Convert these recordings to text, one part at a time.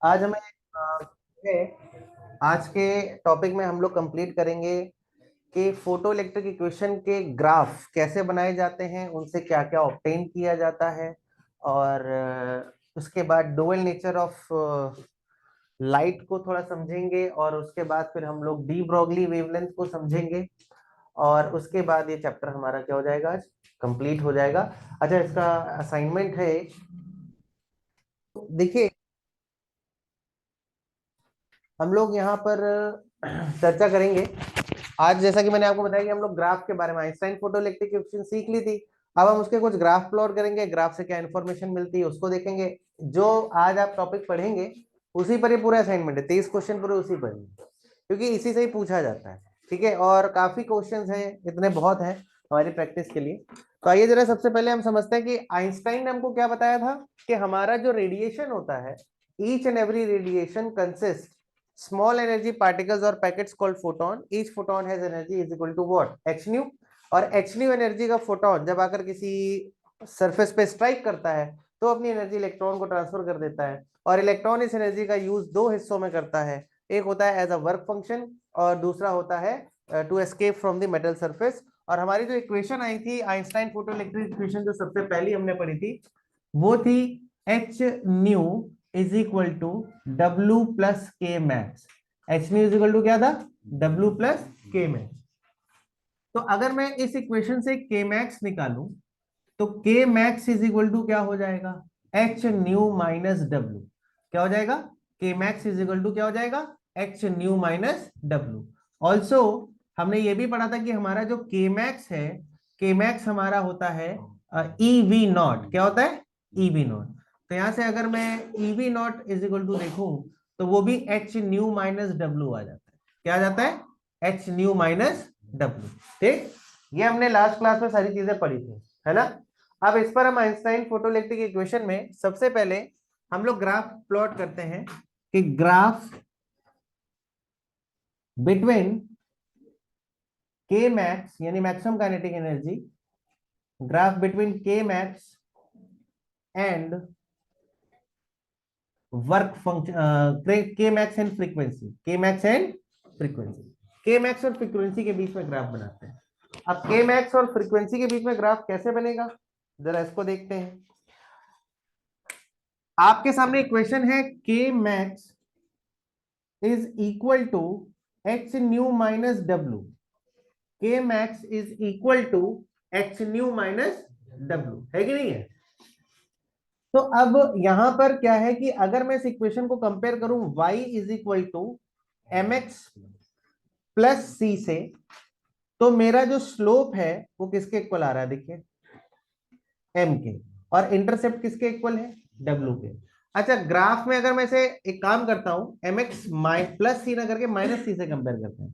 आज हमें आज के टॉपिक में हम लोग कंप्लीट करेंगे कि फोटो इलेक्ट्रिक इक्वेशन के ग्राफ कैसे बनाए जाते हैं, उनसे क्या क्या ऑब्टेन किया जाता है, और उसके बाद डुअल नेचर ऑफ लाइट को थोड़ा समझेंगे, और उसके बाद फिर हम लोग डी ब्रॉगली वेवलेंथ को समझेंगे, और उसके बाद ये चैप्टर हमारा क्या हो जाएगा, आज कंप्लीट हो जाएगा। अच्छा, इसका असाइनमेंट है, देखिए हम लोग यहाँ पर चर्चा करेंगे। आज जैसा कि मैंने आपको बताया कि हम लोग ग्राफ के बारे में आइंस्टाइन फोटोइलेक्ट्रिक इक्वेशन सीख ली थी। अब हम उसके कुछ ग्राफ प्लॉट करेंगे, ग्राफ से क्या इन्फॉर्मेशन मिलती है उसको देखेंगे। जो आज आप टॉपिक पढ़ेंगे उसी पर ये पूरा असाइनमेंट है, 23 क्वेश्चन पूरे उसी पर ही, क्योंकि इसी से ही पूछा जाता है। ठीक है, और काफी क्वेश्चंस हैं, इतने बहुत हैं हमारी प्रैक्टिस के लिए। तो आइए जरा सबसे पहले हम समझते हैं कि आइंस्टाइन ने हमको क्या बताया था कि हमारा जो रेडिएशन होता है, each and every radiation consist small energy particles or packets called photon. Each photon has energy is equal to what? h nu. और h nu एनर्जी का फोटोन जब आकर किसी सरफेस पे स्ट्राइक करता है तो अपनी एनर्जी इलेक्ट्रॉन को ट्रांसफर कर देता है, और इलेक्ट्रॉन इस एनर्जी का यूज दो हिस्सों में करता है। एक होता है एज अ वर्क फंक्शन, और दूसरा होता है to escape from the metal surface. और हमारी जो इक्वेशन आई थी आइंस्टाइन फोटोइलेक्ट्रिक इक्वेशन, जो सबसे पहली हमने पढ़ी थी, वो थी H nu is equal to W plus K max. H nu is equal to क्या था? W plus K max. तो अगर मैं इस इक्वेशन से के मैक्स निकालूं तो के मैक्स इज इक्वल टू क्या हो जाएगा? H nu minus W. क्या हो जाएगा? के मैक्स इज इक्वल टू क्या हो जाएगा? H nu minus W. Also हमने ये भी पढ़ा था कि हमारा जो के मैक्स है, के मैक्स हमारा होता है ई वी नॉट। क्या होता है? E V naught. तो यहां से अगर मैं E V naught is equal to देखूं तो वो भी एच न्यू माइनस डब्ल्यू आ जाता है। क्या आ जाता है? H nu minus W. ठीक, ये हमने लास्ट क्लास में सारी चीजें पढ़ी थी, है ना। अब इस पर हम आइंस्टाइन फोटोइलेक्ट्रिक इक्वेशन में सबसे पहले हम लोग ग्राफ प्लॉट करते हैं कि ग्राफ बिटवीन के मैक्स यानी maximum kinetic energy, graph between के मैक्स एंड वर्क फंक्शन, के मैक्स एंड फ्रीक्वेंसी, के मैक्स एंड फ्रीक्वेंसी, के मैक्स और फ्रीक्वेंसी के बीच में ग्राफ बनाते हैं। अब के मैक्स और फ्रीक्वेंसी के बीच में ग्राफ कैसे बनेगा, जरा इसको देखते हैं। आपके सामने इक्वेशन है K max is equal to H nu minus W. K max is equal to H nu minus W, है कि नहीं है? तो अब यहां पर क्या है कि अगर मैं इस इक्वेशन को कंपेयर करूं y is equal to M X plus C से, तो मेरा जो स्लोप है वो किसके इक्वल आ रहा है? देखिए, m के। और इंटरसेप्ट किसके इक्वल है? w के। अच्छा, ग्राफ में अगर मैं इसे एक काम करता हूं, एम एक्स प्लस सी ना करके माइनस सी से कंपेयर करते हैं,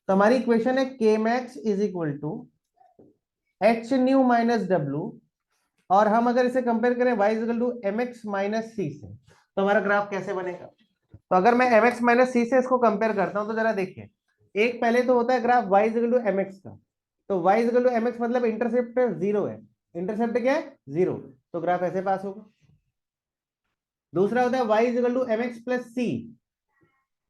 तो हमारी इक्वेशन है K max is equal to H nu minus W, और हम अगर इसे कंपेयर करें y is equal to M X minus C से, तो हमारा ग्राफ कैसे बनेगा? तो अगर मैं एम एक्स माइनस सी से इसको कंपेयर करता हूं तो जरा देखिए, एक पहले तो होता है graph y is equal to M X का। तो y is equal to M X मतलब इंटरसेप्ट जीरो है। इंटरसेप्ट क्या है? जीरो। तो ग्राफ ऐसे पास होगा। दूसरा होता है y is equal to M X plus C.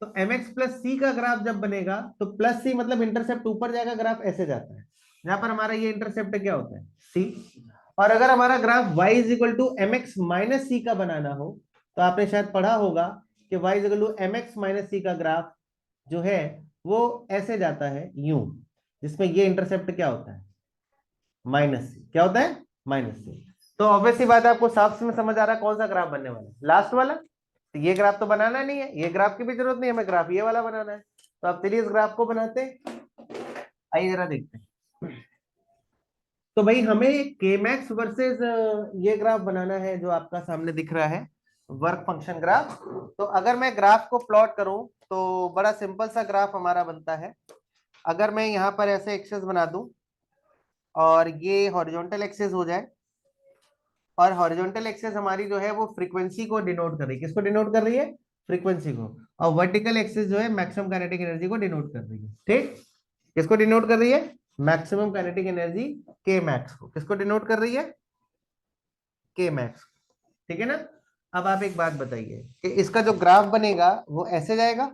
तो एम एक्स प्लस सी का ग्राफ जब बनेगा तो प्लस सी मतलब इंटरसेप्ट ऊपर जाएगा, ग्राफ ऐसे जाता है। जहां पर हमारा ये इंटरसेप्ट क्या होता है? सी। और अगर हमारा graph y is equal to M X minus C का बनाना हो, तो आपने शायद पढ़ा होगा कि y is equal to M X minus C का ग्राफ जो है वो ऐसे जाता है यूं, जिसमें ये इंटरसेप्ट क्या होता है? माइनस सी। क्या होता है? माइनस सी। तो ऑब्वियसली बात है, आपको साफ में समझ आ रहा है कौन सा ग्राफ बनने वाला है? लास्ट वाला। तो ये ग्राफ तो बनाना नहीं है, ये ग्राफ की भी जरूरत नहीं है, हमें ग्राफ ये वाला बनाना है। तो आप चलिए इस ग्राफ को बनाते हैं, आइए जरा देखते हैं। तो भाई हमें के मैक्स वर्सेस ये ग्राफ बनाना है जो आपका सामने दिख रहा है, वर्क फंक्शन ग्राफ। तो अगर मैं ग्राफ को प्लॉट करूं तो बड़ा सिंपल सा ग्राफ हमारा बनता है। अगर मैं यहाँ पर ऐसे एक्सेस बना दूं और ये हॉरिजॉन्टल एक्सेस हो जाए, और हॉरिजॉन्टल एक्सेस हमारी जो है वो फ्रीक्वेंसी को डिनोट कर रही है। किसको डिनोट कर रही है? फ्रीक्वेंसी को। और वर्टिकल एक्सेस जो है मैक्सिमम काइनेटिक एनर्जी को डिनोट कर रही है। ठीक, किसको डिनोट कर रही है? मैक्सिमम काइनेटिक एनर्जी के मैक्स को। किसको डिनोट कर रही है? K max. ठीक है ना। अब आप एक बात बताइए कि इसका जो ग्राफ बनेगा वो ऐसे जाएगा।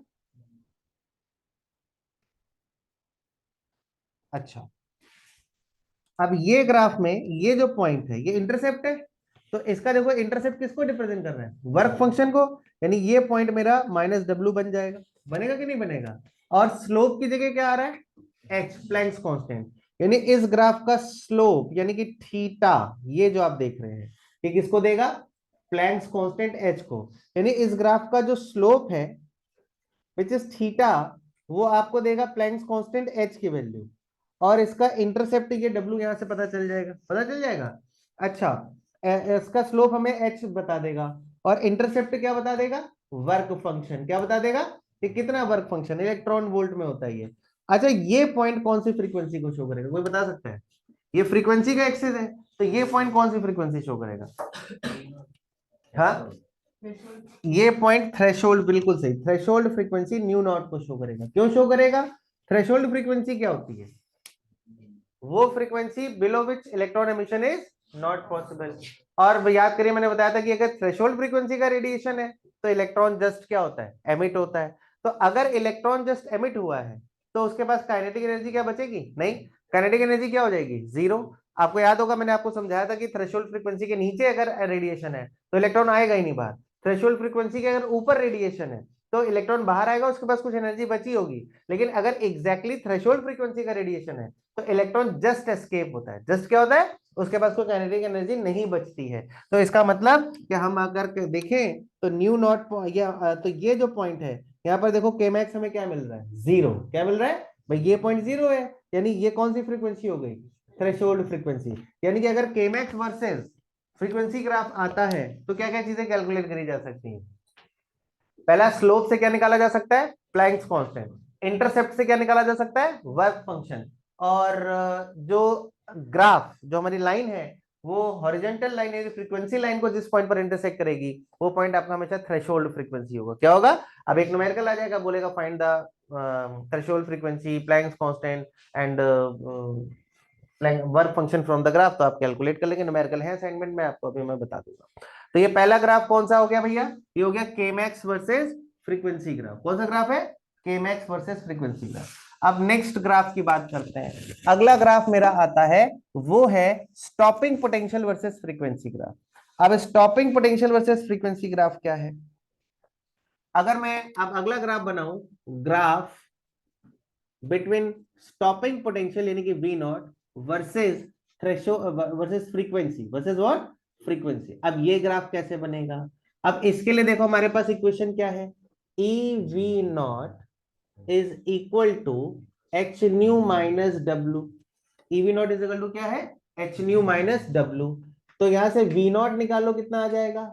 अच्छा, अब ये ग्राफ में ये जो पॉइंट है ये इंटरसेप्ट है, तो इसका देखो इंटरसेप्ट किसको रिप्रेजेंट कर रहा है, वर्क फंक्शन को। यानी ये पॉइंट मेरा -w बन जाएगा, बनेगा कि नहीं बनेगा। और स्लोप की जगह क्या आ रहा है, एच, प्लैंक्स कांस्टेंट। यानी इस ग्राफ का स्लोप यानी कि थीटा, ये जो आप देख रहे हैं ये किसको देगा, प्लैंक्स कांस्टेंट एच को। यानी इस ग्राफ का जो स्लोप है विच इज थीटा, वो आपको देगा प्लैंक्स कांस्टेंट एच की वैल्यू। और इसका इंटरसेप्ट ये डब्ल्यू यहां से पता चल जाएगा, पता चल जाएगा। अच्छा, इसका स्लोप हमें एच बता देगा और इंटरसेप्ट क्या बता देगा, वर्क फंक्शन क्या बता देगा कि कितना वर्क फंक्शन इलेक्ट्रॉन वोल्ट में होता है ये। अच्छा, ये पॉइंट कौन सी फ्रीक्वेंसी को शो करेगा, कोई बता सकता है। ये फ्रीक्वेंसी का एक्सेस है, तो ये पॉइंट कौन सी फ्रीक्वेंसी शो करेगा। हाँ, ये पॉइंट थ्रेशोल्ड, बिल्कुल सही, थ्रेशोल्ड फ्रीक्वेंसी न्यू नॉट को शो करेगा। क्यों शो करेगा, थ्रेशोल्ड फ्रीक्वेंसी क्या होती है, वो frequency below which electron emission is not possible. और याद करिए मैंने बताया था कि अगर थ्रेशोल्ड फ्रीक्वेंसी का रेडिएशन है तो इलेक्ट्रॉन जस्ट क्या होता है, एमिट होता है। तो अगर इलेक्ट्रॉन जस्ट एमिट हुआ है तो उसके पास काइनेटिक एनर्जी क्या बचेगी, नहीं, काइनेटिक एनर्जी क्या हो जाएगी, जीरो। आपको याद होगा मैंने आपको समझाया था कि थ्रेशोल्ड फ्रीक्वेंसी के नीचे अगर रेडिएशन है तो इलेक्ट्रॉन आएगा ही नहीं बाहर। थ्रेशोल्ड फ्रीक्वेंसी के अगर ऊपर रेडिएशन है तो इलेक्ट्रॉन बाहर आएगा, उसके पास कुछ एनर्जी बची होगी। लेकिन अगर एग्जैक्टली थ्रेशोल्ड फ्रीक्वेंसी का रेडिएशन है तो इलेक्ट्रॉन जस्ट एस्केप होता है। जस्ट क्या होता है, उसके पास कोई काइनेटिक एनर्जी नहीं बचती है। तो इसका मतलब कि हम अगर देखें तो न्यू नॉट या तो ये जो पॉइंट है यहाँ पर देखो के मैक्स हमें क्या मिल रहा है, जीरो। क्या मिल रहा है भाई, ये पॉइंट जीरो है। यानी ये कौन सी फ्रीक्वेंसी हो गई, थ्रेशोल्ड फ्रीक्वेंसी। यानी कि अगर के मैक्स वर्सेस फ्रीक्वेंसी ग्राफ आता है तो क्या क्या चीजें कैलकुलेट करी जा सकती हैं। पहला, स्लोप से क्या निकाला जा सकता है, प्लैंक्स कांस्टेंट। इंटरसेप्ट से क्या निकाला जा सकता है, वर्क फंक्शन। और जो ग्राफ, जो हमारी लाइन है वो हॉरिजॉन्टल लाइन है, फ्रीक्वेंसी लाइन को जिस पॉइंट पर इंटरसेक्ट करेगी वो पॉइंट आपका हमेशा थ्रेशोल्ड फ्रीक्वेंसी होगा। क्या होगा, अब एक न्यूमेरिकल आ जाएगा, बोलेगा find the threshold frequency, Planck's constant and work function from the graph. तो आप कैलकुलेट कर लेंगे, न्यूमेरिकल है असाइनमेंट में, आपको अभी मैं बता दूंगा। तो ये पहला ग्राफ कौन सा हो गया भैया, ये हो गया केमैक्स वर्सेस फ्रीक्वेंसी ग्राफ। कौन सा ग्राफ है, केमैक्स वर्सेस फ्रीक्वेंसी ग्राफ। अब नेक्स्ट ग्राफ की बात करते हैं। अगला ग्राफ मेरा आता है वो है stopping potential versus frequency graph. अब stopping potential versus frequency graph क्या है, अगर मैं अब अगला ग्राफ बनाऊं, ग्राफ बिटवीन स्टॉपिंग पोटेंशियल यानी कि V naught versus threshold versus frequency, versus what, frequency. अब ये ग्राफ कैसे बनेगा, अब इसके लिए देखो हमारे पास इक्वेशन क्या है, E V naught is equal to H nu minus W. E V naught is equal to क्या है, एच न्यू माइनस डब्ल्यू। तो यहां से वी नॉट निकालो, कितना आ जाएगा,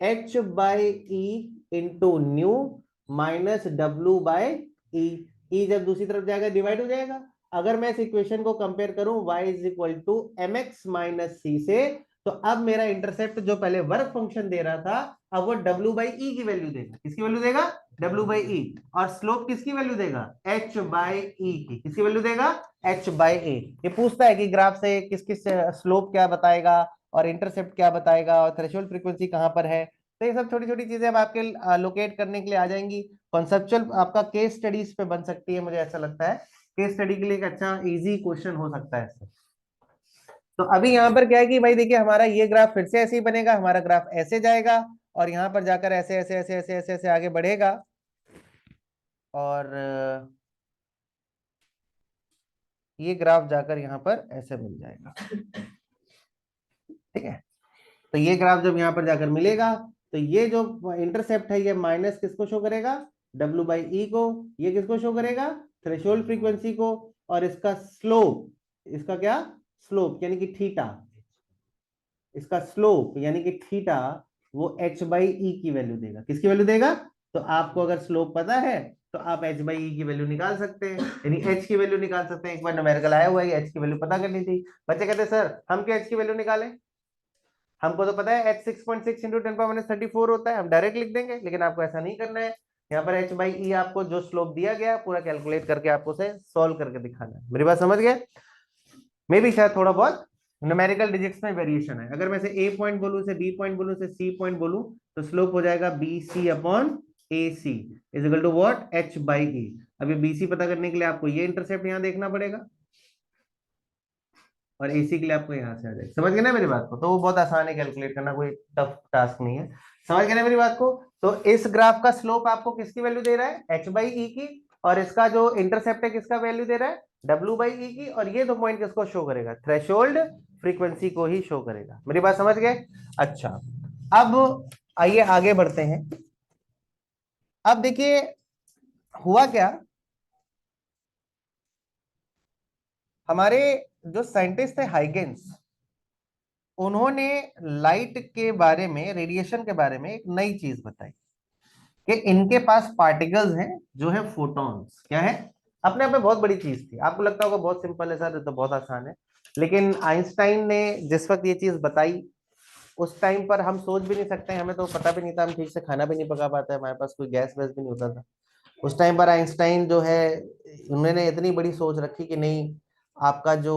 H by E into nu minus W by E. E जब दूसरी तरफ जाएगा डिवाइड हो जाएगा। अगर मैं इस इक्वेशन को कंपेयर करूं y is equal to M X minus C से, तो अब मेरा इंटरसेप्ट जो पहले वर्क फंक्शन दे रहा था अब वो w बाई ई की वैल्यू देगा। किसकी वैल्यू देगा, w बाई ई। और स्लोप किसकी वैल्यू देगा, h बाई ई की। किसकी वैल्यू देगा, h बाई ई। ये पूछता है कि ग्राफ से किस किस स्लोप क्या बताएगा और इंटरसेप्ट क्या बताएगा और थ्रेशोल्ड फ्रीक्वेंसी कहां पर है। तो ये सब छोटी छोटी चीजें अब आपके लोकेट करने के लिए आ जाएंगी। कॉन्सेप्चुअल आपका केस स्टडीज पे बन सकती है, मुझे ऐसा लगता है केस स्टडी के लिए एक अच्छा इजी क्वेश्चन हो सकता है। तो अभी यहाँ पर क्या है कि भाई देखिए हमारा ये ग्राफ फिर से ऐसे ही बनेगा, हमारा ग्राफ ऐसे जाएगा और यहाँ पर जाकर ऐसे ऐसे ऐसे ऐसे ऐसे ऐसे आगे बढ़ेगा और ये ग्राफ जाकर यहाँ पर ऐसे मिल जाएगा। ठीक है, तो ये ग्राफ जब यहाँ पर जाकर मिलेगा तो ये जो इंटरसेप्ट है ये माइनस किसको शो करेगा, डब्ल्यू बाई ई को। ये किसको शो करेगा, थ्रेशोल्ड फ्रीक्वेंसी को। और इसका स्लोप, इसका क्या, स्लोप यानी कि थीटा, इसका स्लोप यानी कि थीटा वो एच बाई ई की वैल्यू देगा। किसकी वैल्यू देगा, तो आपको अगर स्लोप पता है तो आप एच बाई ई की वैल्यू निकाल सकते हैं, यानी एच की वैल्यू निकाल सकते हैं। एक बार न्यूमेरिकल आया हुआ है, एच की वैल्यू पता करनी थी। बच्चे कहते हैं सर हम क्या एच की वैल्यू निकालें, हमको तो पता है एच 6.6 इंटू 10⁻34 होता है, हम डायरेक्ट लिख देंगे। लेकिन आपको ऐसा नहीं करना है, यहाँ पर एच बाई ई आपको जो स्लोप दिया गया पूरा कैलकुलेट करके आपको उसे सॉल्व करके दिखाना है। मेरी बात समझ गए, मे भी शायद थोड़ा बहुत न्यूमेरिकल डिजिट्स में वेरिएशन है। अगर मैं से ए पॉइंट बोलूं, से बी पॉइंट बोलूं, से सी पॉइंट बोलूं, तो स्लोप हो जाएगा B C upon A C is equal to what, H by E. अभी बी सी पता करने के लिए आपको ये इंटरसेप्ट यहां देखना पड़ेगा और एसी के लिए आपको यहां से आ जाएगा। समझ गए ना मेरी बात को? तो वो बहुत आसान है कैलकुलेट करना, कोई टफ टास्क नहीं है। समझ गए ना मेरी बात को? तो इस ग्राफ का स्लोप आपको किसकी वैल्यू दे रहा है, एच बाई ई की, और इसका जो इंटरसेप्ट है किसका वैल्यू दे रहा है, डब्ल्यू बाई ई की, और ये 2 पॉइंट किसको शो करेगा, थ्रेशोल्ड फ्रीक्वेंसी को ही शो करेगा। मेरी बात समझ गए? अच्छा, अब आइए आगे बढ़ते हैं। अब देखिए हुआ क्या, हमारे जो साइंटिस्ट थे हाइगेंस, उन्होंने लाइट के बारे में, रेडिएशन के बारे में एक नई चीज बताई कि इनके पास पार्टिकल्स हैं जो है फोटॉन्स। क्या है? अपने आप में बहुत बड़ी चीज थी। आपको लगता होगा बहुत सिंपल है सर, ये तो बहुत आसान है, लेकिन आइंस्टाइन ने जिस वक्त ये चीज बताई, उस टाइम पर हम सोच भी नहीं सकते, हमें तो पता भी नहीं था, हम ठीक से खाना भी नहीं पका पाते, हमारे पास कोई गैस वैस भी नहीं होता था उस टाइम पर। आइंस्टाइन जो है, उन्होंने इतनी बड़ी सोच रखी कि नहीं, आपका जो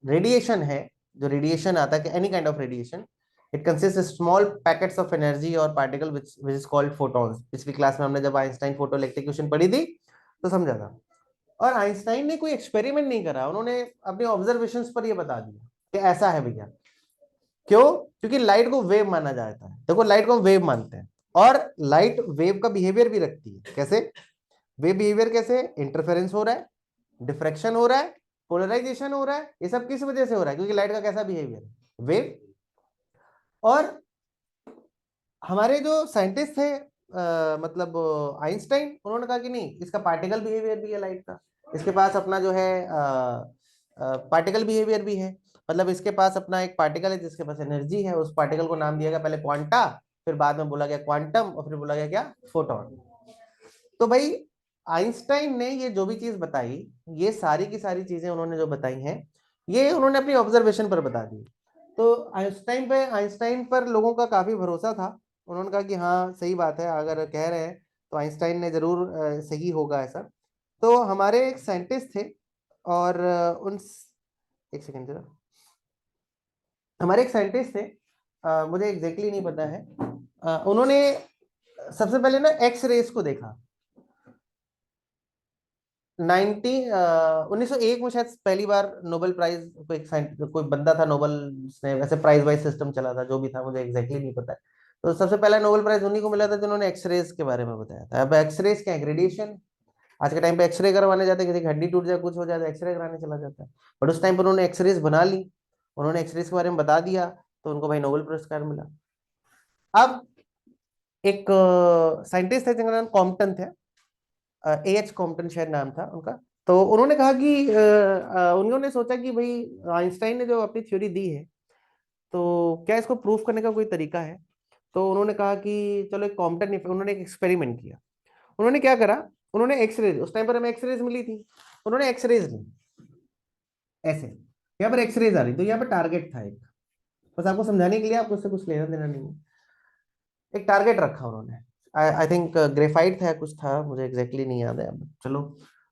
रेडिएशन है, जो रेडिएशन आता है कि any kind of radiation, it consist small packets of energy और particle which is called photons. पिछली क्लास में हमने जब आइंस्टाइन फोटो इलेक्ट्रिक पढ़ी थी तो समझा था। और आइंस्टाइन ने कोई एक्सपेरिमेंट नहीं करा, उन्होंने अपने ऑब्जर्वेशंस पर ये बता दिया कि ऐसा है भैया। क्यों? क्योंकि लाइट को वेव माना जाता है। देखो लाइट को हम वेव मानते हैं, और लाइट वेव का बिहेवियर भी रखती है। कैसे वेव बिहेवियर? कैसे? इंटरफेरेंस हो रहा है, डिफ्रैक्शन हो रहा है, पोलराइजेशन हो रहा है, ये सब किस वजह से हो रहा है? क्योंकि लाइट का कैसा बिहेवियर है, वेव। और हमारे जो साइंटिस्ट थे मतलब आइंस्टाइन, उन्होंने कहा कि नहीं, इसका पार्टिकल बिहेवियर भी है लाइट का, इसके पास अपना जो है पार्टिकल बिहेवियर भी है। मतलब इसके पास अपना एक पार्टिकल है जिसके पास एनर्जी है, उस पार्टिकल को नाम दिया गया पहले क्वांटा, फिर बाद में बोला गया क्वांटम, और फिर बोला गया क्या, फोटोन। तो भाई आइंस्टाइन ने ये जो भी चीज बताई, ये सारी की सारी चीजें उन्होंने जो बताई हैं, ये उन्होंने अपनी ऑब्जर्वेशन पर बता दी। तो आइंस्टाइन पर लोगों का काफी भरोसा था। उन्होंने कहा कि हाँ सही बात है, अगर कह रहे हैं तो आइंस्टाइन ने जरूर सही होगा ऐसा। तो हमारे एक साइंटिस्ट थे, और उन, एक सेकेंड जरा, हमारे एक साइंटिस्ट थे, मुझे एग्जैक्टली नहीं पता है, उन्होंने सबसे पहले ना एक्स रेस को देखा। 1901 में शायद पहली बार नोबेल प्राइज, कोई बंदा था नोबेल, उसने वैसे प्राइज वाइज सिस्टम चला था, जो भी था मुझे एग्जैक्टली नहीं पता है। तो सबसे पहला नोबेल प्राइज उन्हीं को मिला था जिन्होंने एक्सरेज के बारे में बताया था। अब एक्सरेज क्या है? रेडिएशन। आज के टाइम पे एक्सरे करवाने जाते हैं, किसी की हड्डी टूट जाए, कुछ हो जाए, एक्सरे कराने चला जाता है। बट उस टाइम पर उन्होंने एक्सरेज बना ली, उन्होंने एक्सरेज के बारे में बता दिया, तो उनको भाई नोबेल पुरस्कार मिला। अब एक साइंटिस्ट है जिनका नाम कॉम्पटन थे, ए एच कॉम्पटन शायद नाम था उनका। तो उन्होंने कहा कि उन्होंने सोचा कि भाई आइंस्टाइन ने जो अपनी थ्योरी दी है, तो क्या इसको प्रूफ करने का कोई तरीका है? तो उन्होंने कहा कि चलो एक कॉम्पटन, उन्होंने एक एक्सपेरिमेंट किया। उन्होंने क्या करा, उन्होंने एक्सरेज, उस टाइम पर हमें एक्सरेज मिली थी, उन्होंने एक्सरेज ली ऐसे, यहाँ पर एक्सरेज आ रही, तो यहाँ पर टारगेट था एक, बस आपको समझाने के लिए, आपको उससे कुछ लेना देना नहीं है। एक टारगेट रखा उन्होंने, आई थिंक ग्रेफाइट था, कुछ था, मुझे एग्जैक्टली नहीं याद है अब, चलो।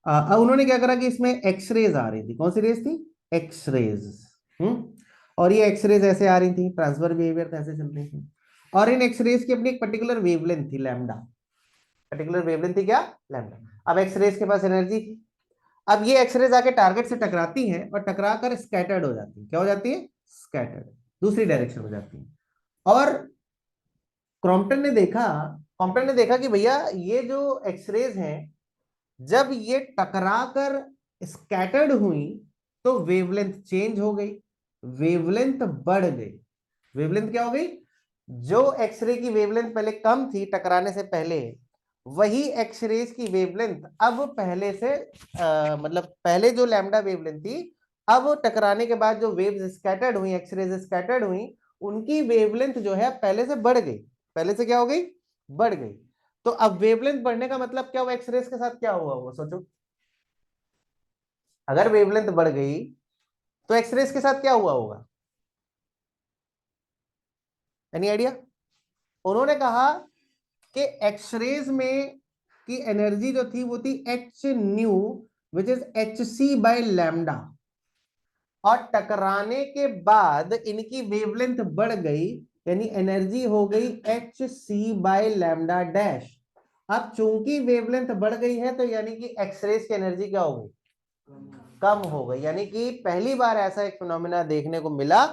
अब उन्होंने क्या करा कि इसमें एक्सरेज आ रही थी। कौन सी रेज थी? एक्सरेज। हम्म। और ये एक्सरेज ऐसे आ रही थी, ट्रांसफर बिहेवियर तो ऐसे चल रही थी, और इन एक्सरेज की अपनी एक पर्टिकुलर वेवलेंथ थी, लैम्डा। पर्टिकुलर वेवलेंथ थी क्या? लैम्डा। अब एक्सरेज के पास एनर्जी थी। अब ये एक्सरेज आके टारगेट से टकराती हैं, और टकरा कर स्कैटर्ड हो जाती है। क्या हो जाती है? स्कैटर्ड, दूसरी डायरेक्शन हो जाती है। और क्रॉम्पटन ने देखा, क्रॉम्पटन ने देखा कि भैया ये जो एक्सरेज हैं, जब ये टकरा कर स्कैटर्ड हुई, तो वेवलेंथ चेंज हो गई, वेवलेंथ बढ़ गई। वेवलेंथ क्या हो गई? जो एक्सरे की वेवलेंथ पहले कम थी टकराने से पहले, वही एक्सरेज की वेवलेंथ अब पहले से मतलब पहले जो लैम्डा वेवलेंथ थी, अब टकराने के बाद जो वेव्स स्कैटर्ड हुई, एक्सरेज स्कैटर्ड हुई, उनकी वेवलेंथ जो है पहले से बढ़ गई। पहले से क्या हो गई? बढ़ गई। तो अब वेवलेंथ बढ़ने का मतलब क्या हुआ? एक्सरेज के साथ क्या हुआ होगा सोचो। अगर वेवलेंथ बढ़ गई तो एक्सरेज के साथ क्या हुआ होगा? Any idea? उन्होंने कहा कि एक्सरेज में की एनर्जी जो थी वो थी H nu, which is H C by lambda. और टकराने के बाद इनकी वेवलेंथ बढ़ गई, यानी एनर्जी हो गई H C by lambda dash. अब चूंकि वेवलेंथ बढ़ गई है तो यानी कि एक्सरेज की एनर्जी क्या हो गई, कम हो गई। यानी कि पहली बार ऐसा एक फिनोमेना देखने को मिला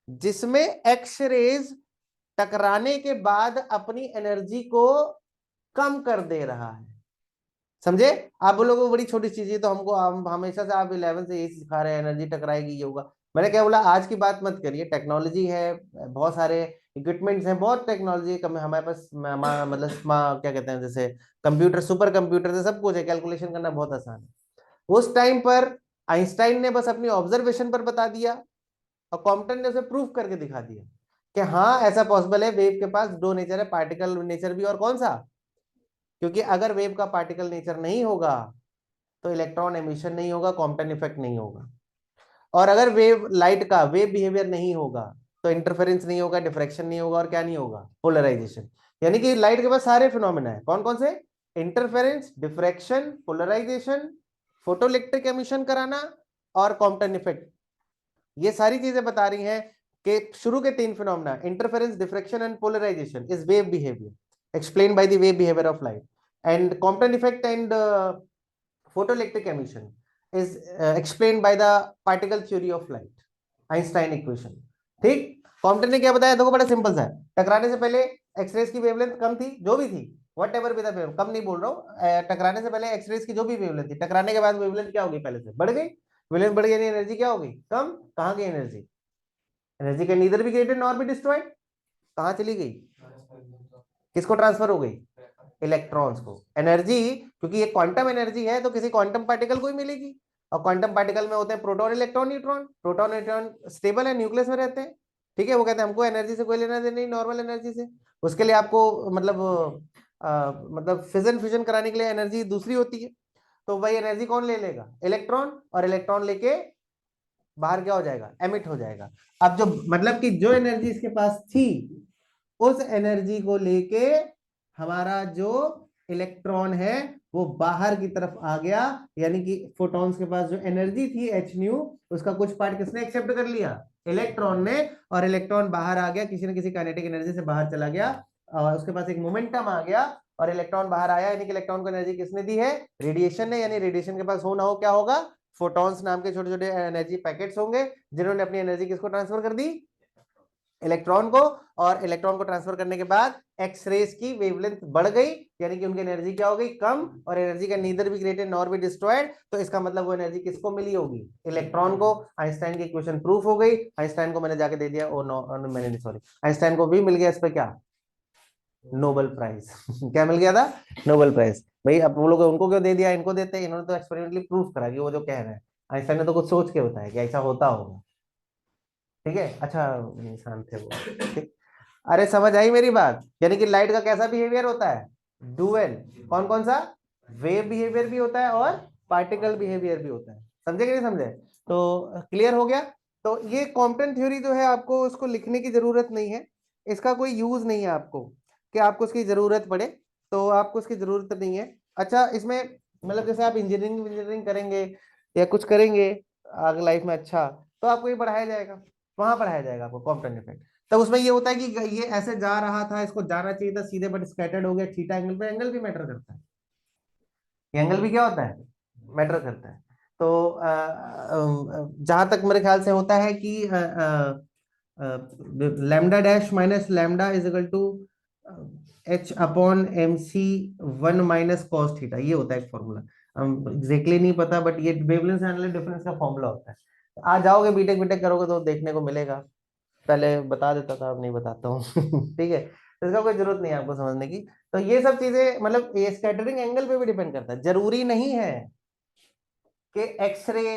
जिसमें एक्स रेज टकराने के बाद अपनी एनर्जी को कम कर दे रहा है। समझे? आप बोलोगे वो बड़ी छोटी चीज है, तो हमको हम हमेशा से आप 11 से यही सिखा रहे हैं एनर्जी टकराएगी ये होगा। मैंने क्या बोला, आज की बात मत करिए, टेक्नोलॉजी है, बहुत सारे इक्विपमेंट्स हैं, बहुत टेक्नोलॉजी कम हमारे पास, मतलब क्या कहते हैं, जैसे कंप्यूटर, सुपर कंप्यूटर से सब कुछ है, कैलकुलेशन करना बहुत आसान है। उस टाइम पर आइंस्टाइन ने बस अपनी ऑब्जर्वेशन पर बता दिया और कॉम्पटन ने उसे प्रूफ करके दिखा दिया कि हाँ ऐसा पॉसिबल है, वेव के पास दो नेचर है, पार्टिकल नेचर भी और कौन सा, क्योंकि अगर वेव का पार्टिकल नेचर नहीं होगा तो इलेक्ट्रॉन एमिशन नहीं होगा, कॉम्पटन इफेक्ट नहीं होगा। और अगर वेव लाइट का वेव बिहेवियर नहीं होगा तो इंटरफेरेंस नहीं होगा, डिफ्रैक्शन नहीं होगा, और क्या नहीं होगा, पोलराइजेशन। यानी कि लाइट के पास सारे फिनोमेना है, कौन कौन से, interference, diffraction, polarisation, photoelectric emission कराना और कॉम्पटन इफेक्ट। ये सारी चीजें बता रही हैं कि शुरू के तीन phenomena, interference, diffraction and polarisation, is wave behaviour explain by the wave behaviour of light, and Compton effect and photoelectric emission is explained by the particle theory of light, Einstein equation. ठीक, Compton ने क्या बताया, देखो बड़ा simple सा है, टकराने से पहले एक्सरेज की वेवलेंथ कम थी, जो भी थी, वट एवर विद वेव, कम नहीं बोल रहा हूँ, टकराने से पहले एक्सरेज की जो भी वेवलेंथ थी, टकराने के बाद वेवलेंथ क्या होगी, पहले से बढ़ गई, वेवलेंथ बढ़ गई, एनर्जी क्या होगी, कम। कहाँ गई energy, energy can neither be created nor be destroyed, कहाँ चली गई, किसको ट्रांसफर हो गई, इलेक्ट्रॉन्स को। एनर्जी, क्योंकि ये क्वांटम एनर्जी है तो किसी क्वांटम पार्टिकल को ही मिलेगी, और क्वांटम पार्टिकल में होते हैं proton, electron, neutron. Proton neutron stable है, न्यूक्लियस में रहते हैं, ठीक है। वो कहते हैं हमको एनर्जी से कोई लेना देना नहीं, नॉर्मल एनर्जी से। उसके लिए आपको मतलब फिजन फ्यूजन कराने के लिए एनर्जी दूसरी होती है, तो वही एनर्जी कौन ले लेगा, इलेक्ट्रॉन, और इलेक्ट्रॉन लेके बाहर क्या हो जाएगा, एमिट हो जाएगा। अब जो मतलब कि जो एनर्जी इसके पास थी, उस एनर्जी को लेके हमारा जो इलेक्ट्रॉन है वो बाहर की तरफ आ गया, यानी कि फोटॉन्स के पास जो एनर्जी थी एच न्यू, उसका कुछ पार्ट किसने एक्सेप्ट कर लिया, इलेक्ट्रॉन ने, और इलेक्ट्रॉन बाहर आ गया, किसी न किसी काइनेटिक एनर्जी से बाहर चला गया, और उसके पास एक मोमेंटम आ गया, और इलेक्ट्रॉन बाहर आया, यानी कि इलेक्ट्रॉन को एनर्जी किसने दी है, रेडिएशन ने। यानी रेडिएशन के पास हो ना हो क्या होगा, फोटॉन्स नाम के छोटे छोटे एनर्जी पैकेट्स होंगे, जिन्होंने अपनी एनर्जी किसको ट्रांसफर कर दी, इलेक्ट्रॉन को। और इलेक्ट्रॉन को ट्रांसफर करने के बाद एक्स रेज की वेवलेंथ बढ़ गई, यानी कि उनकी एनर्जी क्या हो गई, कम, और एनर्जी का नीदर भी क्रिएटेड नॉर भी डिस्ट्रॉयड, तो इसका मतलब वो एनर्जी किसको मिली होगी, इलेक्ट्रॉन को। आइंस्टाइन की इक्वेशन प्रूफ हो गई, आइंस्टाइन को मैंने जाके दे दिया, और मैंने नहीं, सॉरी, आइंस्टाइन को भी मिल गया इस पे क्या, नोबेल प्राइज क्या मिल गया था, नोबेल प्राइज। भाई अब वो लोग उनको क्यों दे दिया, इनको देते, इन्होंने तो एक्सपेरिमेंटली प्रूफ करा कि वो जो कह रहे हैं, आइंस्टाइन ने तो कुछ सोच के बताया कि ऐसा होता होगा, ठीक है। अच्छा इंसान थे वो, ठीक। अरे समझ आई मेरी बात, यानी कि लाइट का कैसा बिहेवियर होता है, डुअल, कौन कौन सा, वेव बिहेवियर भी होता है और पार्टिकल बिहेवियर भी होता है, समझे कि नहीं समझे, तो क्लियर हो गया। तो ये कॉम्पटन थ्योरी जो है, आपको उसको लिखने की जरूरत नहीं है, इसका कोई यूज नहीं है आपको, कि आपको उसकी जरूरत पड़े, तो आपको उसकी जरूरत नहीं है। अच्छा, इसमें मतलब जैसे आप इंजीनियरिंग इंजीनियरिंग करेंगे या कुछ करेंगे आगे लाइफ में, अच्छा, तो आपको ये पढ़ाया जाएगा, वहां पढ़ाया जाएगा आपको कॉम्पटन इफेक्ट। तब उसमें ये होता है कि ये ऐसे जा रहा था, इसको जाना चाहिए था सीधे, बट स्कैटर्ड हो गया थीटा एंगल पे, एंगल भी मैटर करता है, एंगल भी क्या होता है, मैटर करता है। तो जहां तक मेरे ख्याल से होता है कि lambda dash minus lambda is equal to H upon M C 1 - cos theta, ये होता है फॉर्मूला, एग्जैक्टली नहीं पता, बट ये वेवलेंथ से एनालिटिक डिफरेंस का फॉर्मूला होता है। आ जाओगे बीटेक बीटेक करोगे तो देखने को मिलेगा, पहले बता देता था, अब नहीं बताता हूँ ठीक है, तो इसका कोई जरूरत नहीं है आपको समझने की। तो ये सब चीजें, मतलब ये स्कैटरिंग एंगल पे भी डिपेंड करता है, जरूरी नहीं है कि एक्सरे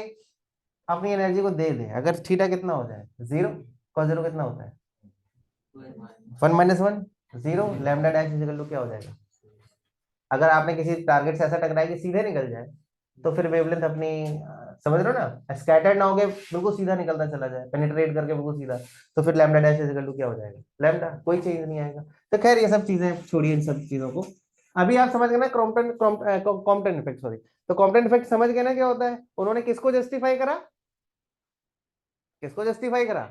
अपनी एनर्जी को दे दे। अगर थीटा कितना हो जाए, 0, cos 0 कितना होता है, 1 - 1, 0, लैम्डा डैश इक्वल टू क्या हो जाएगा, अगर आपने किसी टारगेट से ऐसा टकराया कि सीधे निकल जाए, तो फिर वेवलेंथ अपनी समझ रहे हो ना, स्कैटर्ड ना हो गए, बिल्कुल सीधा निकलता चला जाए, पेनिट्रेट करके बिल्कुल सीधा, तो फिर लैम्डा डैश इक्वल टू क्या हो जाएगा, लैम्डा, कोई चेंज नहीं आएगा। तो खैर ये सब चीजें छोड़िए, इन सब चीजों को। अभी आप समझ गए ना क्रॉम्पटन कॉम्पटन इफेक्ट, सॉरी, तो कॉम्पटन इफेक्ट समझ गए ना क्या होता है, उन्होंने किसको जस्टिफाई करा, किसको जस्टिफाई करा?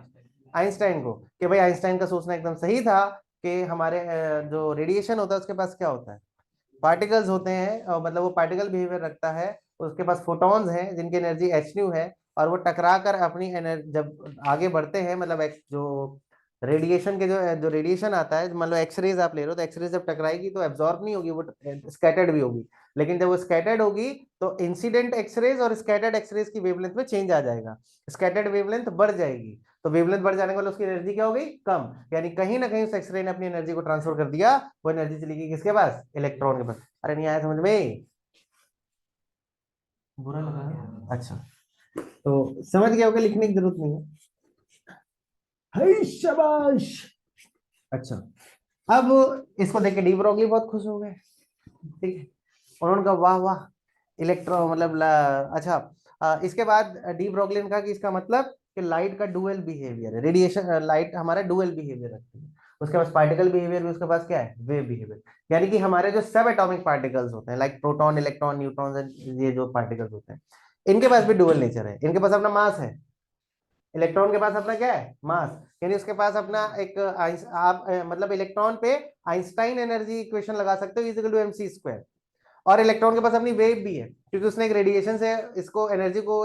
आइंस्टाइन को, कि भाई आइंस्टाइन का सोचना एकदम सही था कि हमारे जो रेडिएशन होता है उसके पास क्या होता है, पार्टिकल्स होते हैं, और मतलब वो पार्टिकल बिहेवियर रखता है, उसके पास फोटॉन्स हैं जिनकी एनर्जी एच न्यू है, और वो टकरा कर अपनी एनर्जी जब आगे बढ़ते हैं, मतलब जो रेडिएशन के जो रेडिएशन आता है, मान लो एक्सरेज आप ले रहे हो, तो एक्सरेज जब टकराएगी तो एब्जॉर्ब नहीं होगी, वो स्कैटर्ड भी होगी, लेकिन जब वो स्कैटर्ड होगी तो इंसिडेंट एक्सरेज और स्कैटर्ड एक्सरेज की वेवलेंथ में चेंज आ जाएगा, स्कैटर्ड वेवलेंथ बढ़ जाएगी, तो वेवलेंथ बढ़ जाने के बाद उसकी एनर्जी क्या हो गई? कम, यानी कहीं ना कहीं उस एक्सरे ने अपनी एनर्जी को ट्रांसफर कर दिया, वो एनर्जी चली गई किसके पास? इलेक्ट्रॉन के पास। अरे नहीं आया समझ में? बुरा लगा ना? अच्छा, तो समझ गया होगा, लिखने की जरूरत नहीं है। हाय शाबाश। अच्छा, अब इसको देख के डी ब्रोगली बहुत खुश हो गए, ठीक है, उन्होंने कहा वाह वाह, इलेक्ट्रो मतलब अच्छा, इसके बाद डी ब्रोगली ने कहा कि इसका मतलब कि लाइट का डुअल बिहेवियर है, रेडिएशन लाइट हमारा डुअल बिहेवियर रखती है, उसके पास पार्टिकल बिहेवियर भी, उसके पास क्या है? वेव बिहेवियर, यानी कि हमारे जो सब एटॉमिक पार्टिकल्स होते हैं, लाइक प्रोटॉन, इलेक्ट्रॉन, न्यूट्रॉन, ये जो पार्टिकल्स होते हैं, इनके पास भी डुअल नेचर है, इनके पास अपना मास है, इलेक्ट्रॉन के पास अपना क्या है? मास, यानी उसके पास अपना एक आप मतलब इलेक्ट्रॉन पे आइंस्टाइन एनर्जी इक्वेशन लगा सकते हो, is equal to mc square, और इलेक्ट्रॉन के पास अपनी वेव भी है, क्योंकि उसने एक रेडिएशन से इसको एनर्जी को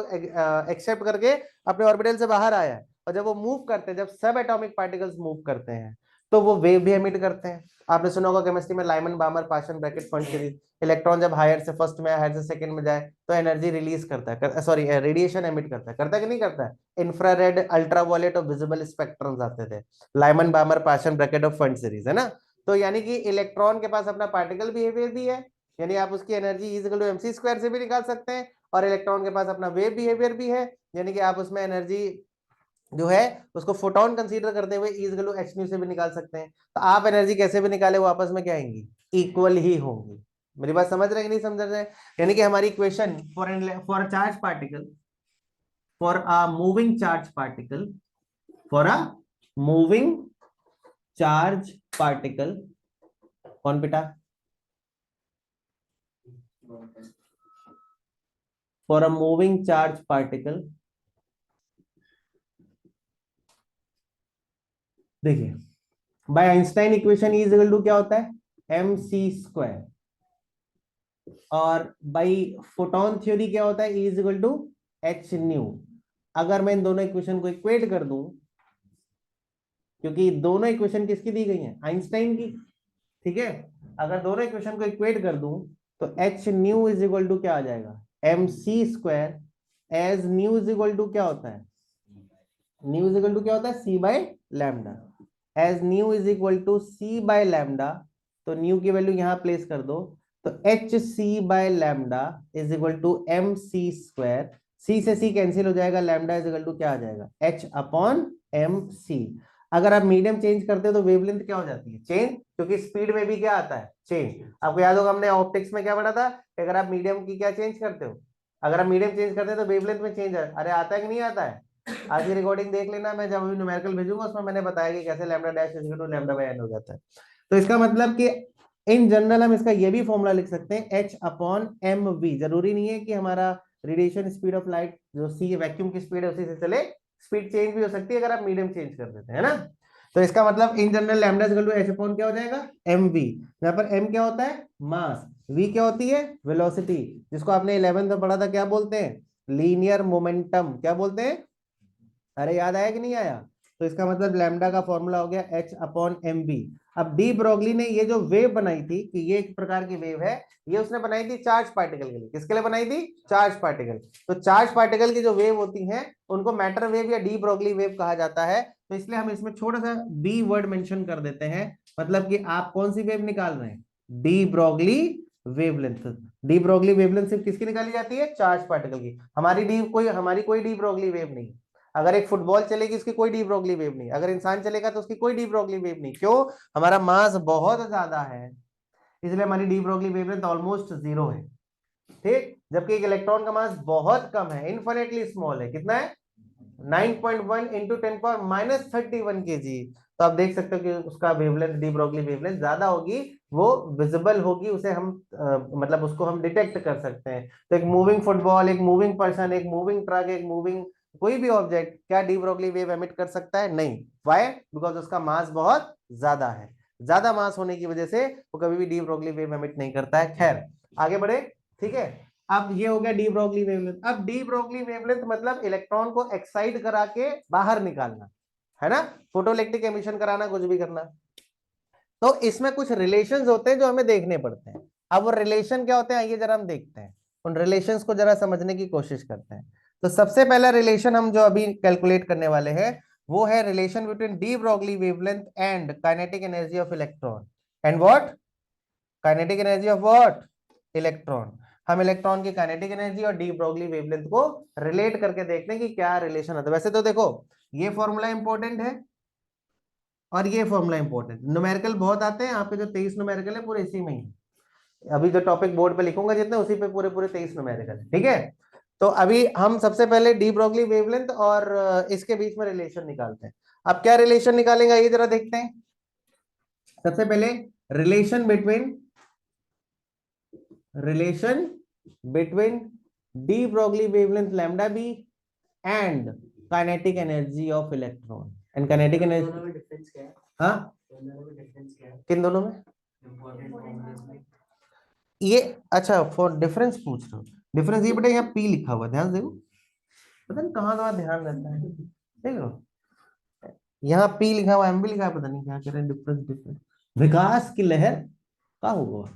एक्सेप्ट करके अपने ऑर्बिटल से बाहर आया है, और जब वो मूव करते हैं, जब सब एटॉमिक पार्टिकल्स मूव करते हैं, तो वो वेव भी एमिट करते हैं। आपने सुना होगा केमिस्ट्री में Lyman Balmer Paschen Brackett Pfund series, electron जब हायर से फर्स्ट में, हायर से सेकंड में जाए तो एनर्जी रिलीज करता है, सॉरी रेडिएशन एमिट करता है कि नहीं करता है? इंफ्रारेड, अल्ट्रावायलेट और विजिबल स्पेक्ट्रम्स आते थे, Lyman Balmer Paschen bracket of fund series, है ना? तो यानी कि इलेक्ट्रॉन के पास अपना पार्टिकल बिहेवियर भी है, यानी आप उसकी energy is equal to mc square से भी निकाल सकते हैं, और इलेक्ट्रॉन के पास अपना वेव बिहेवियर भी है, यानी कि आप उसमें एनर्जी जो है उसको फोटोन कंसीडर करते हुए is equal to H nu से भी निकाल सकते हैं, तो आप एनर्जी कैसे भी निकाले वो आपस में क्या आएंगी? इक्वल ही होंगी। मेरी बात समझ रहे हैं कि नहीं समझ रहे हैं? यानी कि हमारी equation for charge particle, for a moving charge particle, for a moving charge particle, कौन बेटा? For a moving charge particle, देखिए by Einstein equation is equal to क्या होता है? एम सी स्क्वायर, और बाय फोटोन थ्योरी क्या होता है? Is equal to H nu. अगर मैं इन दोनों इक्वेशन को इक्वेट कर दूं, क्योंकि दोनों इक्वेशन किसकी दी गई हैं? आइंस्टाइन की, ठीक है, अगर दोनों इक्वेशन को इक्वेट कर दूं तो H nu is equal to क्या आ जाएगा? M C square, H nu is equal to क्या होता है? न्यू इज इक्वल टू क्या होता है? C by lambda, as nu is equal to C by lambda, तो न्यू की वैल्यू यहां प्लेस कर दो, तो H C by lambda is equal to M C square, C से सी कैंसिल हो जाएगा, लैम्डा इज इक्वल टू क्या आ जाएगा? H upon M C. अगर आप मीडियम चेंज करते हो तो वेवलेंथ क्या हो जाती है? चेंज, क्योंकि स्पीड में भी क्या आता है? चेंज। आपको याद होगा हमने ऑप्टिक्स में क्या पढ़ा था कि अगर आप मीडियम की क्या चेंज करते हो, अगर आप मीडियम चेंज करते हैं तो वेवलेंथ में चेंज है, अरे आता है कि नहीं आता है? आज की रिकॉर्डिंग देख लेना, मैं जब अभी न्यूमेरिकल भेजूंगा उसमें मैंने बताया कि कैसे lambda dash is equal to lambda by N हो जाता है। तो इसका मतलब कि इन जनरल हम इसका ये भी फॉर्मूला लिख सकते हैं, एच अपॉन एम वी। जरूरी नहीं है कि हमारा रेडिएशन स्पीड ऑफ लाइट जो सी वैक्यूम की स्पीड है उसी से चले, स्पीड चेंज भी हो सकती है अगर आप मीडियम चेंज कर देते हैं ना। तो इसका मतलब in general lambda is equal to H upon क्या हो जाएगा? M V. यहाँ पर एम क्या होता है? मास, वी क्या होती है? वेलोसिटी, जिसको आपने 11th में पढ़ा था, क्या बोलते हैं? Linear momentum. क्या बोलते हैं? अरे याद आया कि नहीं आया? तो इसका मतलब लैम्डा का फॉर्मूला हो गया एच अपॉन एम बी। अब डी ब्रोगली ने ये जो वेव बनाई थी कि ये एक प्रकार की वेव है, ये उसने बनाई थी चार्ज पार्टिकल के लिए। किसके लिए बनाई थी? Charge particle. तो चार्ज पार्टिकल की जो वेव होती हैं उनको मैटर वेव या डी ब्रोगली वेव कहा जाता है। तो इसलिए हम इसमें छोटा सा बी वर्ड मेंशन कर देते हैं, मतलब कि आप कौन सी वेव निकाल रहे हैं? De Broglie wavelength. D Broglie wavelength सिर्फ किसकी निकाली जाती है? चार्ज पार्टिकल की। हमारी कोई डी ब्रोगली वेव नहीं। अगर एक फुटबॉल चलेगी उसकी कोई डी ब्रोगली वेव नहीं, अगर इंसान चलेगा तो उसकी कोई डी ब्रोगली वेव नहीं। क्यों? हमारा मास बहुत ज्यादा है, इसलिए हमारी D Broglie wavelength almost zero है, ठीक। जबकि एक इलेक्ट्रॉन का मास बहुत कम है, इन्फिनिटली स्मॉल है। कितना है? 9.1 इंटू 10 पावर -31 kg। तो आप देख सकते हो कि उसका वेवलेंथ, डी ब्रोगली वेवलेंथ ज्यादा होगी, वो विजिबल होगी, उसे हम मतलब उसको हम डिटेक्ट कर सकते हैं। तो एक मूविंग फुटबॉल, एक मूविंग पर्सन, एक मूविंग ट्रक, एक मूविंग कोई भी ऑब्जेक्ट क्या डी ब्रोगली वेव एमिट कर सकता है? नहीं। व्हाई? बिकॉज उसका मास बहुत ज्यादा है, ज्यादा मास होने की वजह से वो कभी भी डी ब्रोगली वेव एमिट नहीं करता है। खैर आगे बढ़े, ठीक है। अब ये हो गया डी ब्रोगली वेवलेंथ। अब डी ब्रोगली वेवलेंथ मतलब इलेक्ट्रॉन को एक्साइट करा के बाहर निकालना, है ना, फोटोइलेक्ट्रिक एमिशन कराना, कुछ भी करना। तो इसमें कुछ रिलेशंस होते हैं जो हमें देखने पड़ते हैं। अब वो रिलेशन क्या होते हैं, आइए जरा हम देखते हैं, उन रिलेशंस को जरा समझने की कोशिश करते हैं। तो सबसे पहला रिलेशन हम जो अभी कैलकुलेट करने वाले हैं वो है relation between de Broglie wavelength and kinetic energy of electron. And what? Kinetic energy of what? Electron. हम इलेक्ट्रॉन की काइनेटिक एनर्जी और डी ब्रोगली वेवलेंथ को रिलेट करके देखते हैं कि क्या रिलेशन होता है। वैसे तो देखो ये फॉर्मूला इंपॉर्टेंट है और ये फॉर्मूला इंपॉर्टेंट, न्यूमेरिकल बहुत आते हैं आपके, जो 23 न्यूमेरिकल है पूरे इसी में ही। अभी जो टॉपिक बोर्ड पे लिखूंगा जितने, उसी पे पूरे पूरे 23 न्यूमेरिकल है, ठीक है। तो अभी हम सबसे पहले डी ब्रोगली वेवलेंथ और इसके बीच में रिलेशन निकालते हैं। अब क्या रिलेशन निकालेंगे ये जरा देखते हैं। सबसे पहले relation between de Broglie wavelength lambda B and kinetic energy of electron. And kinetic energy, हाँ किन दोनों में? ये अच्छा फॉर डिफरेंस पूछ रहे हो? डिफरेंस ये बेटा यहाँ पी लिखा हुआ, ध्यान देखो, पता नहीं कहाँ कहाँ ध्यान रहता है, देखो यहाँ पी लिखा हुआ, एम भी लिखा है, पता नहीं क्या कह रहे हैं, डिफरेंस डिफरेंस, विकास की लहर का होगा।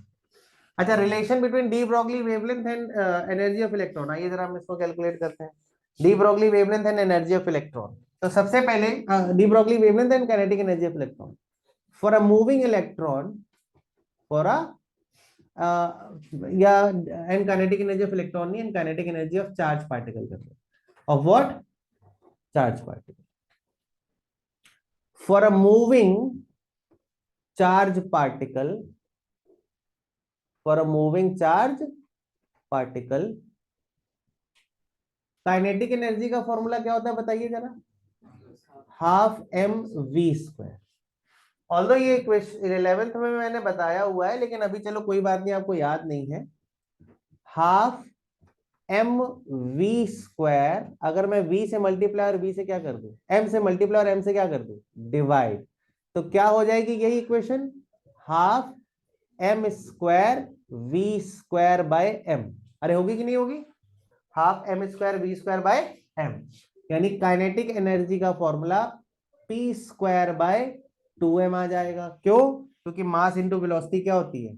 अच्छा, relation between de Broglie wavelength and energy of electron, आइए जरा हम इसको कैलकुलेट करते हैं। De Broglie wavelength and energy of electron. तो सबसे पहले de Broglie wavelength and kinetic energy of electron for a moving electron, for a या and kinetic energy of electron नहीं, and kinetic energy of charge particle कर दो, of what? Charge particle. For a moving charge particle, for a moving charge particle, kinetic energy का formula क्या होता है बताइए जरा? Half M V square. Although ये क्वेश्चन 11th में मैंने बताया हुआ है, लेकिन अभी चलो कोई बात नहीं, आपको याद नहीं है। हाफ एम वी स्क्वायर, अगर मैं v से मल्टीप्लाई और v से क्या कर दूं, m से मल्टीप्लाई और m से क्या कर दूं, डिवाइड, तो क्या हो जाएगी यही equation, half M square V square by M. अरे होगी कि नहीं होगी? Half M square V square by M, यानी काइनेटिक एनर्जी का formula P square by 2m आ जाएगा। क्यों? क्योंकि मास इंटू वेलोसिटी क्या होती है,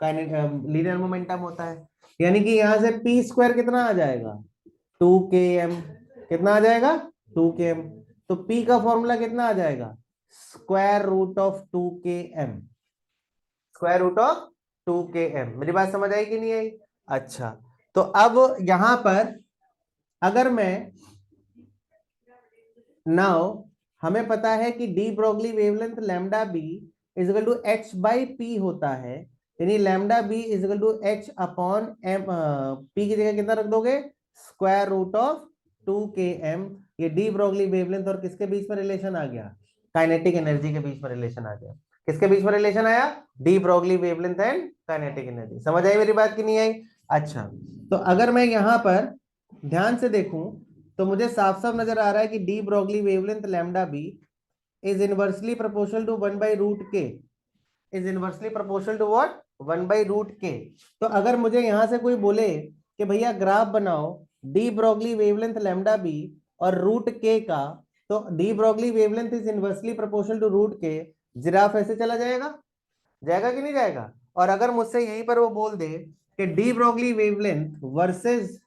लीनियर मोमेंटम होता है। यानी कि यहां से पी स्क्वायर कितना आ जाएगा, 2km। कितना आ जाएगा? 2km। तो पी का फॉर्मूला कितना आ जाएगा, square root of 2km, square root of 2km। मेरी बात समझ आई कि नहीं आई? अच्छा, तो अब यहां पर अगर मैं नाउ, हमें पता है कि de Broglie wavelength lambda B is equal to H by P होता है, यानी lambda B is equal to H upon M, P की जगह कितना रख दोगे, स्क्वायर रूट ऑफ 2km। ये डी ब्रोगली वेवलेंथ और किसके बीच में रिलेशन आ गया, काइनेटिक एनर्जी के बीच में रिलेशन आ गया। किसके बीच में रिलेशन आया, D Broglie wavelength and kinetic energy. समझ आई मेरी बात की नहीं आई? अच्छा, तो अगर मैं यहां पर ध्यान से देखूं तो मुझे साफ साफ नजर आ रहा है कि de Broglie wavelength lambda B is inversely proportional to 1/√k, is inversely proportional to what, 1/√k। तो अगर मुझे यहां से कोई बोले कि भैया ग्राफ बनाओ de Broglie wavelength lambda B और रूट के का, तो de Broglie wavelength is inversely proportional to root K, graph ऐसे चला जाएगा, जाएगा कि नहीं जाएगा? और अगर मुझसे यहीं पर वो बोल दे कि de Broglie wavelength versus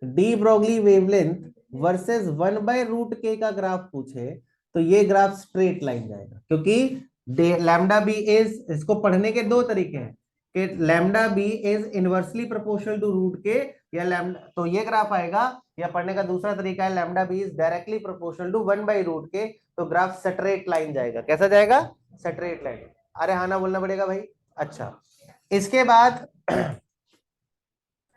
D Broglie wavelength versus 1/√k का ग्राफ पूछे, तो ये ग्राफ स्ट्रेट लाइन जाएगा, क्योंकि लैम्डा बी इज, इसको पढ़ने के दो तरीके हैं कि lambda B is inversely proportional to root K, या लैम्डा, तो ये ग्राफ आएगा, या पढ़ने का दूसरा तरीका है lambda B is directly proportional to 1/√k, तो ग्राफ स्ट्रेट लाइन जाएगा। कैसा जाएगा? Straight line. अरे हाँ ना बोलना पड़ेगा भाई। अच्छा, इसके बाद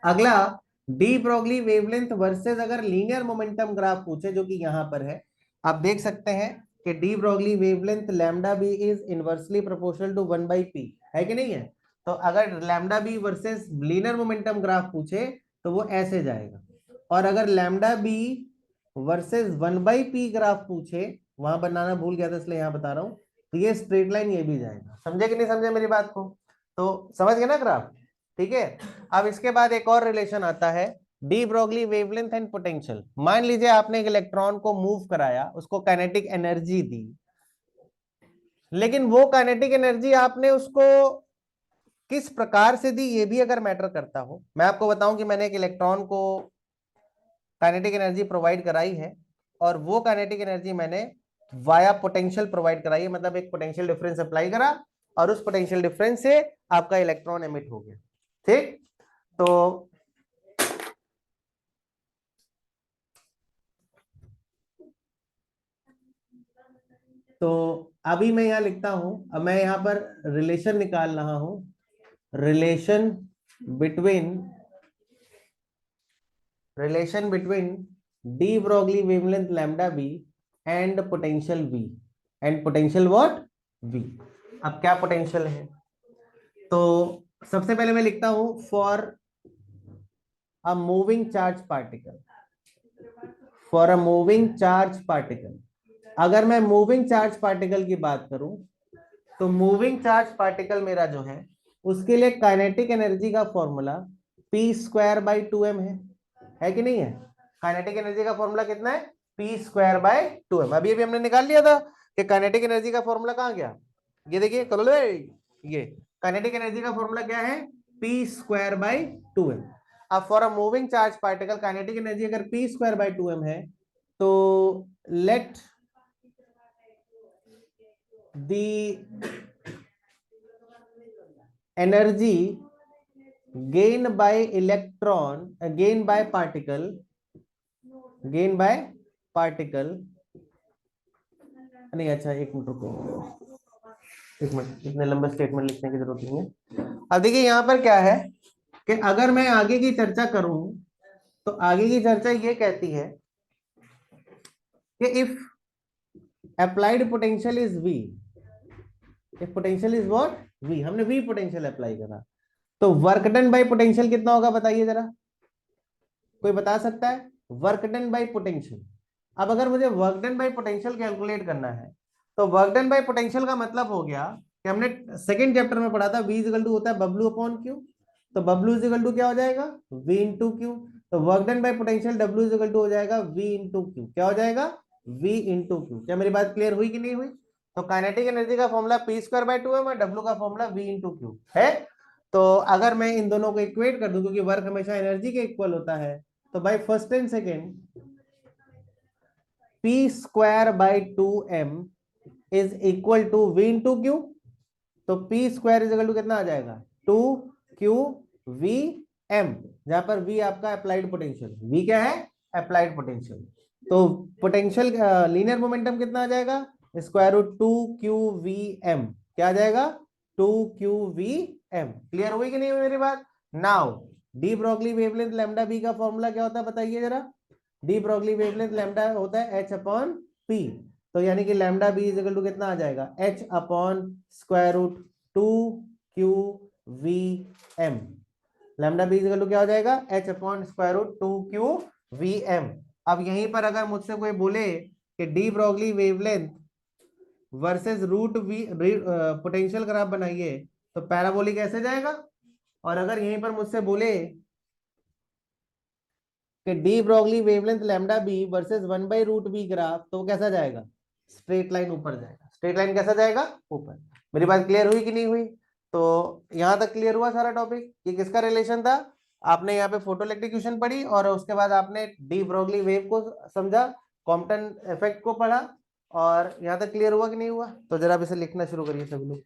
अगला डी ब्रोगली वेवलेंथ वर्सेस अगर लीनियर मोमेंटम ग्राफ पूछे, जो कि यहां पर है, आप देख सकते हैं कि de Broglie wavelength lambda B is inversely proportional to 1/p, है कि नहीं है? तो अगर lambda B versus linear momentum graph पूछे तो वो ऐसे जाएगा, और अगर lambda B versus 1/p graph पूछे, वहां बनाना भूल गया था इसलिए यहां बता रहा हूं, तो ये स्ट्रेट लाइन ये भी जाएगा। समझे कि नहीं समझे मेरी बात को? तो समझ गए ना ग्राफ? ठीक है। अब इसके बाद एक और रिलेशन आता है, D Broglie wavelength and potential. मान लीजिए आपने एक इलेक्ट्रॉन को मूव कराया, उसको काइनेटिक एनर्जी दी, लेकिन वो काइनेटिक एनर्जी आपने उसको किस प्रकार से दी ये भी अगर मैटर करता हो। मैं आपको बताऊं कि मैंने एक इलेक्ट्रॉन को काइनेटिक एनर्जी प्रोवाइड कराई है, और वो काइनेटिक एनर्जी मैंने वाया पोटेंशियल प्रोवाइड कराई है, मतलब एक पोटेंशियल डिफरेंस अप्लाई करा और उस पोटेंशियल डिफरेंस से आपका इलेक्ट्रॉन एमिट हो गया। ठीक, तो अभी मैं यहां लिखता हूं, अब मैं यहां पर रिलेशन निकाल रहा हूं, relation between de Broglie wavelength lambda B and potential V, and potential what? V. अब क्या पोटेंशियल है? तो सबसे पहले मैं लिखता हूं for a moving charge particle, for a moving charge particle. अगर मैं मूविंग चार्ज पार्टिकल की बात करूं, तो मूविंग चार्ज पार्टिकल मेरा जो है, उसके लिए काइनेटिक एनर्जी का फॉर्मूला p²/2m है कि नहीं है? काइनेटिक एनर्जी का फॉर्मूला कितना है? p²/2m। अभी अभी हमने निकाल लिया था कि काइनेटिक एनर्जी का फॉर्मूला कहां गया? ये देखिए करो, ये काइनेटिक एनर्जी का फॉर्मूला क्या है? p²/2m। अब for a moving charge particle kinetic energy अगर p²/2m है, तो late the energy gain by electron, gain by particle, नहीं अच्छा एक मिनट रुको, एक मिनट, इतने लंबे स्टेटमेंट लिखने की जरूरत नहीं है। अब देखिए यहां पर क्या है कि अगर मैं आगे की चर्चा करूं, तो आगे की चर्चा ये कहती है कि if applied potential is v, if potential is what? v, हमने v पोटेंशियल अप्लाई करा, तो वर्क डन बाय पोटेंशियल कितना होगा बताइए जरा, कोई बता सकता है? Work done by potential. अब अगर मुझे work done by potential calculate करना है, तो वर्क डन बाय पोटेंशियल का मतलब हो गया कि हमने सेकंड चैप्टर में पढ़ा था v इक्वल टू होता है W अपॉन Q, तो W इक्वल टू क्या हो जाएगा? v into Q. तो work done by potential W equal to हो जाएगा v इंटू क्यू। क्या हो जाएगा? v into Q. क्या मेरी बात क्लियर हुई कि नहीं हुई? तो काइनेटिक एनर्जी का फॉर्मूला p²/2m और W का फॉर्मूला v इंटू क्यू है। तो अगर मैं इन दोनों को इक्वेट कर दूं, क्योंकि वर्क हमेशा एनर्जी के इक्वल होता है, तो by first and second p²/2m is equal to v into Q. तो p² इज इक्वल टू कितना आ जाएगा? 2qvm, जहां पर v आपका अप्लाइड पोटेंशियल, v क्या है? Applied potential. तो पोटेंशियल लीनियर मोमेंटम कितना आ जाएगा? √2qvm। क्या आ जाएगा? 2qvm। क्लियर हुई कि नहीं हुई मेरी बात? Now de Broglie wavelength lambda B का फॉर्मूला क्या होता है बताइए जरा। डी ब्रोगली वेवलेंथ लैम्डा होता है h अपॉन p, तो यानी कि lambda B is equal to कितना आ जाएगा? h upon √2qvm। Lambda B is equal to क्या हो जाएगा? h upon √2qvm। अब यहीं पर अगर मुझसे कोई बोले कि de Broglie wavelength versus root V potential graph बनाइए, तो पैराबोलिक ऐसे जाएगा। और अगर यहीं पर मुझसे बोले कि de Broglie wavelength lambda B versus 1/√b graph, तो कैसा जाएगा? स्ट्रेट लाइन ऊपर जाएगा। स्ट्रेट लाइन कैसा जाएगा? ऊपर। मेरी बात क्लियर हुई कि नहीं हुई? तो यहां तक क्लियर हुआ सारा टॉपिक? ये किसका रिलेशन था? आपने यहाँ पे फोटो इलेक्ट्रिक पढ़ी और उसके बाद आपने डी ब्रोगली वेव को समझा, कॉम्पटन इफेक्ट को पढ़ा, और यहां तक क्लियर हुआ कि नहीं हुआ? तो जरा अब इसे लिखना शुरू करिए सब लोग।